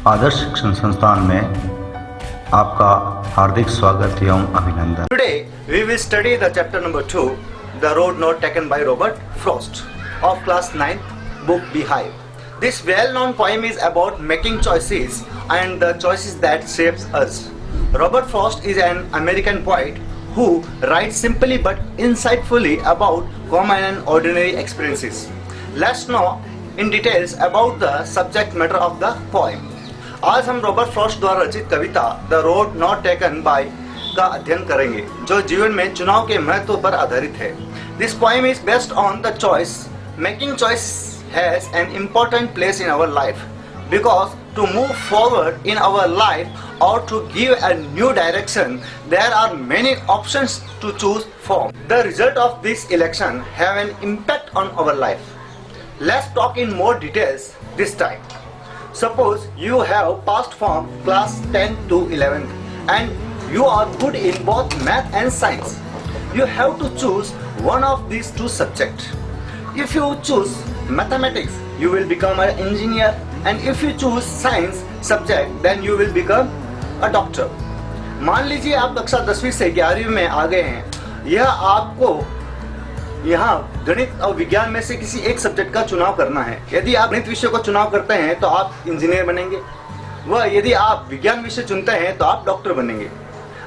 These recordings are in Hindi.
आदर्श शिक्षण संस्थान में आपका हार्दिक स्वागत एवं अभिनंदन। Today we will study the chapter number 2, The Road Not Taken by Robert Frost of class 9, book Beehive. This well-known poem is about making choices and the choices that shapes us. Robert Frost is an American poet who writes simply but insightfully about common and ordinary experiences. Let's know in details about the subject matter of the poem. आज हम रॉबर्ट फ्रॉस्ट द्वारा रचित कविता the road not taken by का अध्ययन करेंगे, जो जीवन में चुनाव के महत्व पर आधारित है। This poem is based on the choice. Making choice has an important place in our life because to move forward in our life or to give a new direction, there are many options to choose from. The result of this election have an impact on our life. Let's talk in more details this time. Suppose you have passed from class 10 to 11th and you are good in both math and science. You have to choose one of these two subjects. If you choose mathematics, you will become an engineer, and if you choose science subject, then you will become a doctor. मान लीजिए आप कक्षा 10वीं से 11वीं में आ गए हैं। यह आपको यहाँ गणित और विज्ञान में से किसी एक सब्जेक्ट का चुनाव करना है। यदि आप गणित विषय को चुनाव करते हैं तो आप इंजीनियर बनेंगे, व यदि आप विज्ञान विषय चुनते हैं तो आप डॉक्टर बनेंगे।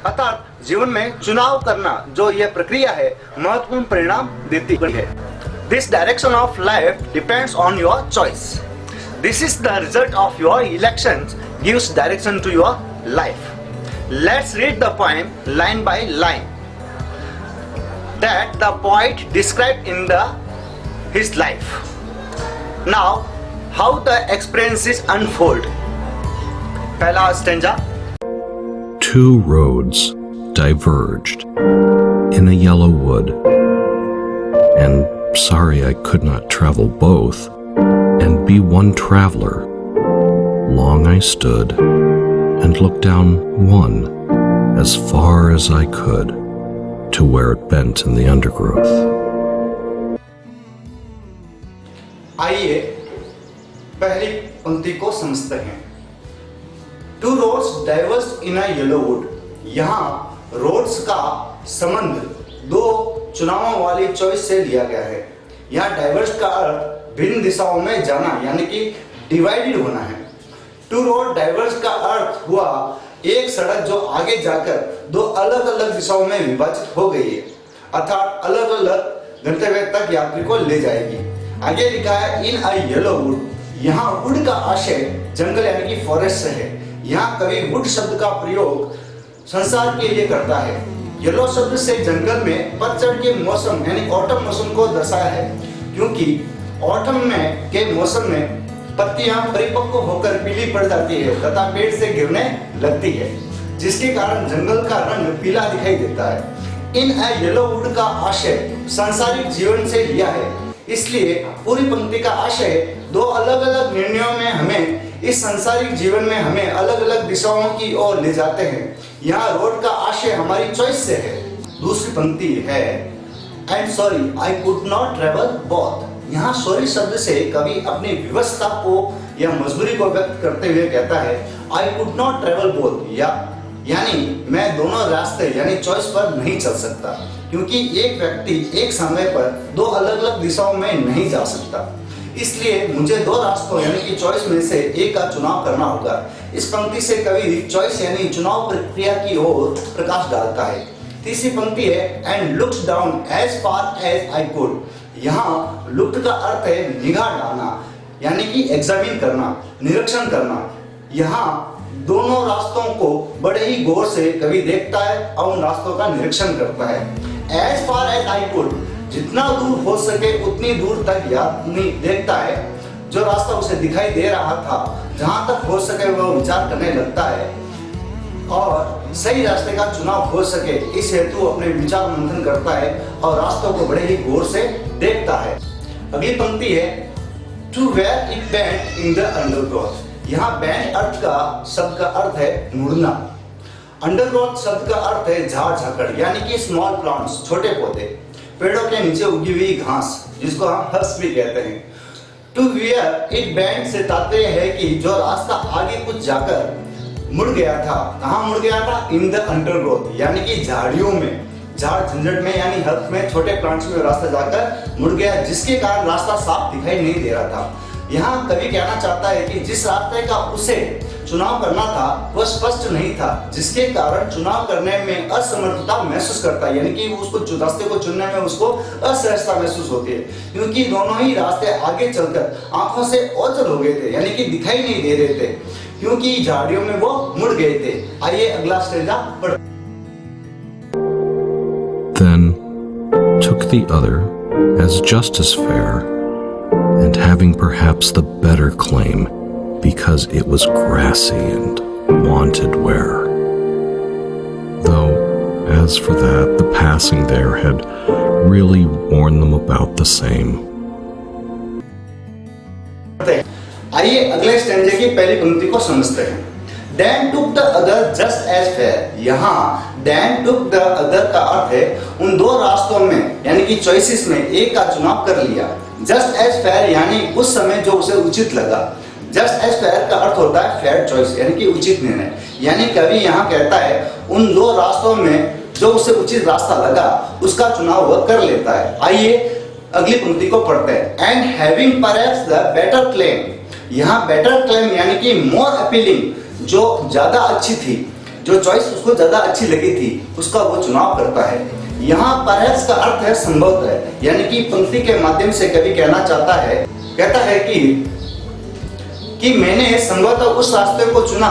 अर्थात जीवन में चुनाव करना जो यह प्रक्रिया है, महत्वपूर्ण परिणाम देती है। This direction of life depends on your choice. This is the result of your elections gives direction to your life. Let's read the poem line by line that the poet described in his life. Now, how the experiences unfold. Pehla stanza. Two roads diverged in a yellow wood, and sorry I could not travel both and be one traveler. Long I stood and looked down one as far as I could to where it bent in the undergrowth. आइए पहली पंक्ति को समझते हैं। Two roads diverged in a yellow wood. यहाँ रोड्स का संबंध दो चुनावों वाली चॉइस से लिया गया है। यहाँ डाइवर्स का अर्थ भिन्न दिशाओं में जाना, यानी कि डिवाइडेड होना है। टू रोड डाइवर्स का अर्थ हुआ एक सड़क जो आगे जाकर दो अलग अलग दिशाओं में विभाजित हो गई है, अर्थात अलग अलग गंतव्य तक यात्री को ले जाएगी। आगे लिखा है इन अ येलो वुड। यहाँ वुड का आशय जंगल यानी कि फॉरेस्ट से है। यहाँ कवि वुड शब्द का प्रयोग संसार के लिए करता है। येलो शब्द से जंगल में पतझड़ के मौसम यानी ऑटम मौसम को दर्शाया है, क्योंकि ऑटम में के मौसम में पत्तियां परिपक्व होकर पीली पड़ जाती है तथा पेड़ से गिरने लगती है, जिसके कारण जंगल का रंग पीला दिखाई देता है। इन अ येलो वुड का आशय सांसारिक जीवन से लिया है, इसलिए पूरी पंक्ति का आशय दो अलग अलग निर्णयों में हमें इस सांसारिक जीवन में हमें अलग अलग दिशाओं की ओर ले जाते हैं। यहाँ रोड का आशय हमारी चॉइस से है। दूसरी पंक्ति है and sorry I could not travel both. यहाँ सॉरी शब्द से कवि अपनी विवशता को या मजबूरी को व्यक्त करते हुए कहता है I could not travel both, यानी मैं दोनों रास्ते यानी चॉइस पर नहीं चल सकता, क्योंकि एक व्यक्ति एक समय पर दो अलग अलग दिशाओं में नहीं जा सकता। इसलिए मुझे दो रास्तों यानी कि चॉइस में से एक का चुनाव करना होगा। इस पंक्ति से कवि चॉइस यानी चुनाव प्रक्रिया की ओर प्रकाश डालता है। तीसरी पंक्ति है and looks down as far as I could. यहाँ लुक्ड का अर्थ है निगाह डालना, यानी कि एग्जामिन करना, निरीक्षण करना। यहाँ दोनों रास्तों को बड़े ही गौर से कवि देखता है और उन रास्तों का निरीक्षण करता है। As far as I could, जितना दूर हो सके उतनी दूर तक यानी देखता है। जो रास्ता उसे दिखाई दे रहा था, जहां तक हो सके वह विचार करने लगता है और सही रास्ते का चुनाव हो सके इस हेतु अपने विचार मंथन करता है और रास्तों को बड़े ही गौर से देखता है। अगली पंक्ति है to where it bent in the undergrowth. यहाँ बेंट अर्थ का शब्द का अर्थ है मुड़ना। अंडरग्रोथ शब्द का अर्थ है झाड़ झाकड़, यानी कि स्मॉल प्लांट्स, छोटे पौधे, पेड़ों के नीचे उगी हुई घास, जिसको हम हर्स भी कहते हैं। टू वियर इट बैंड से तात्पर्य है कि जो रास्ता आगे कुछ जाकर मुड़ गया था। कहाँ मुड़ गया था? इन द अंडरग्रोथ, यानी कि झाड़ियों में, झाड़ झंझट में, यानी हल्क में, छोटे प्लांट्स में रास्ता जाकर मुड़ गया, जिसके कारण रास्ता साफ दिखाई नहीं दे रहा था। यहाँ कवि कहना चाहता है कि जिस रास्ते का उसे चुनाव करना था वह स्पष्ट नहीं था, जिसके कारण चुनाव करने में असमर्थता महसूस करता है, यानी कि उसको रास्ते को चुनने में उसको असहजता महसूस होती है, क्योंकि दोनों ही रास्ते आगे चलकर आंखों से ओझल हो गए थे, यानी कि दिखाई नहीं दे रहे थे, क्योंकि झाड़ियों में वो मुड़ गए थे। आइए अगला स्टेजा पढ़। Then took the other as just as fair, and having perhaps the better claim, because it was grassy and wanted wear. Though, as for that, the passing there had really worn them about the same. आइए अगले स्टैंजे की पहली पंक्ति को समझते हैं। Then took the other just as fair, यहाँ then took the other का अर्थ है उन दो रास्तों में, यानी कि चॉइसेस में एक का चुनाव कर लिया। Just as fair यानी उस समय जो उसे उचित लगा। Just as fair का अर्थ होता है fair choice, यानी कि उचित निर्णय। यानी कवि यहाँ कहता है उन दो रास्तों में जो उसे उचित रास्ता लगा उसका चुनाव वह कर लेता है। आइए अगली पंक्ति को पढ़ते हैं। And having perhaps the better claim, यहाँ better claim यानी कि more appealing, जो ज्यादा अच्छी थी, जो चॉइस उसको ज्यादा अच्छी लगी थी, उसका वो चुनाव करता है। यहाँ परहैप्स का अर्थ है संभवतः, यानी कि पंक्ति के माध्यम से कवि कहना चाहता है, कहता है कि मैंने संभवतः उस रास्ते को चुना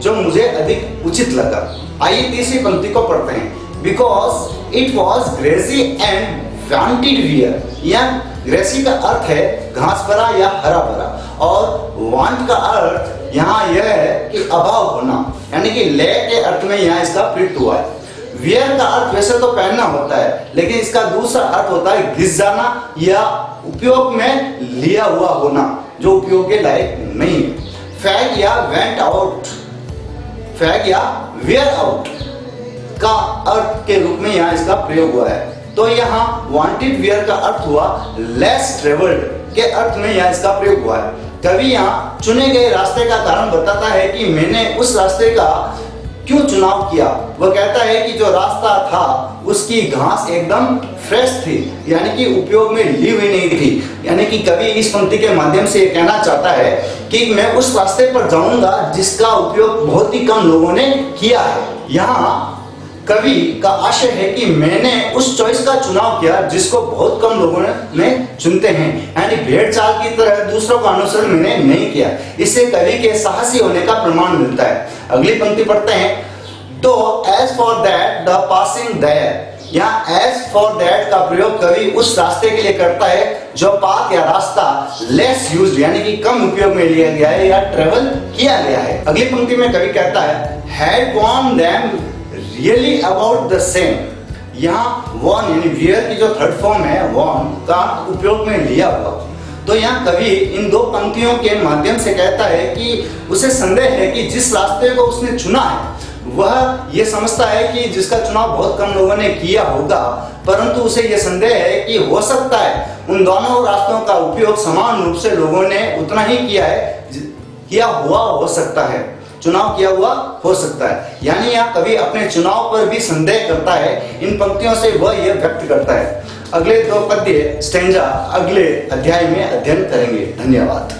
जो मुझे अधिक उचित लगा। आइए तीसरी पंक्ति को पढ़ते हैं। Because it was grassy and wanted wear, यह ग्रेसी का अर्थ है घास भरा या हरा भरा, और वांट का अर्थ यहाँ यह है कि अभाव होना, यानी कि ले के अर्थ में यहाँ इसका प्रयुक्त हुआ है। वियर का अर्थ वैसे तो पहनना होता है, लेकिन इसका दूसरा अर्थ होता है घिस जाना या उपयोग में लिया हुआ होना, जो उपयोग के लायक नहीं है। फैग या वेंट आउट, फैग या वेयर आउट का अर्थ के रूप में यहाँ इसका प्रयोग हुआ है। तो यहाँ वांटेड वियर का अर्थ हुआ लेस ट्रेवल्ड के अर्थ में यहाँ इसका प्रयोग हुआ है। कवि यहाँ चुने गए रास्ते का कारण बताता है कि मैंने उस रास्ते का क्यों चुनाव किया। वह कहता है कि जो रास्ता था उसकी घास एकदम फ्रेश थी, यानी कि उपयोग में ली हुई नहीं थी। यानी कि कवि इस पंक्ति के माध्यम से कहना चाहता है कि मैं उस रास्ते पर जाऊंगा जिसका उपयोग बहुत ही कम लोगों ने किया है। यहाँ कवि का आशय है कि मैंने उस चॉइस का चुनाव किया जिसको बहुत कम लोगों ने चुनते हैं, यानी भेड़ चाल की तरह दूसरों का अनुसरण मैंने नहीं किया। इससे कवि के साहसी होने का प्रमाण मिलता है। अगली पंक्ति पढ़ते हैं। तो as for that the passing there, यहाँ एज फॉर दैट का प्रयोग कवि उस रास्ते के लिए करता है जो पाथ या रास्ता लेस यूज्ड, यानी कि कम उपयोग में लिया गया है या ट्रेवल किया गया है। अगली पंक्ति में कवि कहता है had gone them really about the same, यहाँ वॉन यानी वियर की जो थर्ड फॉर्म है वॉन का उपयोग में लिया हुआ। तो यहाँ कवि इन दो पंक्तियों के माध्यम से कहता है कि उसे संदेह है कि जिस रास्ते को उसने चुना है वह ये समझता है कि जिसका चुनाव बहुत कम लोगों ने किया होगा, परंतु उसे ये संदेह है कि हो सकता है उन दोनों रास्तों का उपयोग समान रूप से लोगों ने उतना ही किया हुआ हो सकता है, चुनाव किया हुआ हो सकता है। यानी यहाँ कवि अपने चुनाव पर भी संदेह करता है। इन पंक्तियों से वह यह व्यक्त करता है। अगले दो पद्य स्टेंजा अगले अध्याय में अध्ययन करेंगे। धन्यवाद।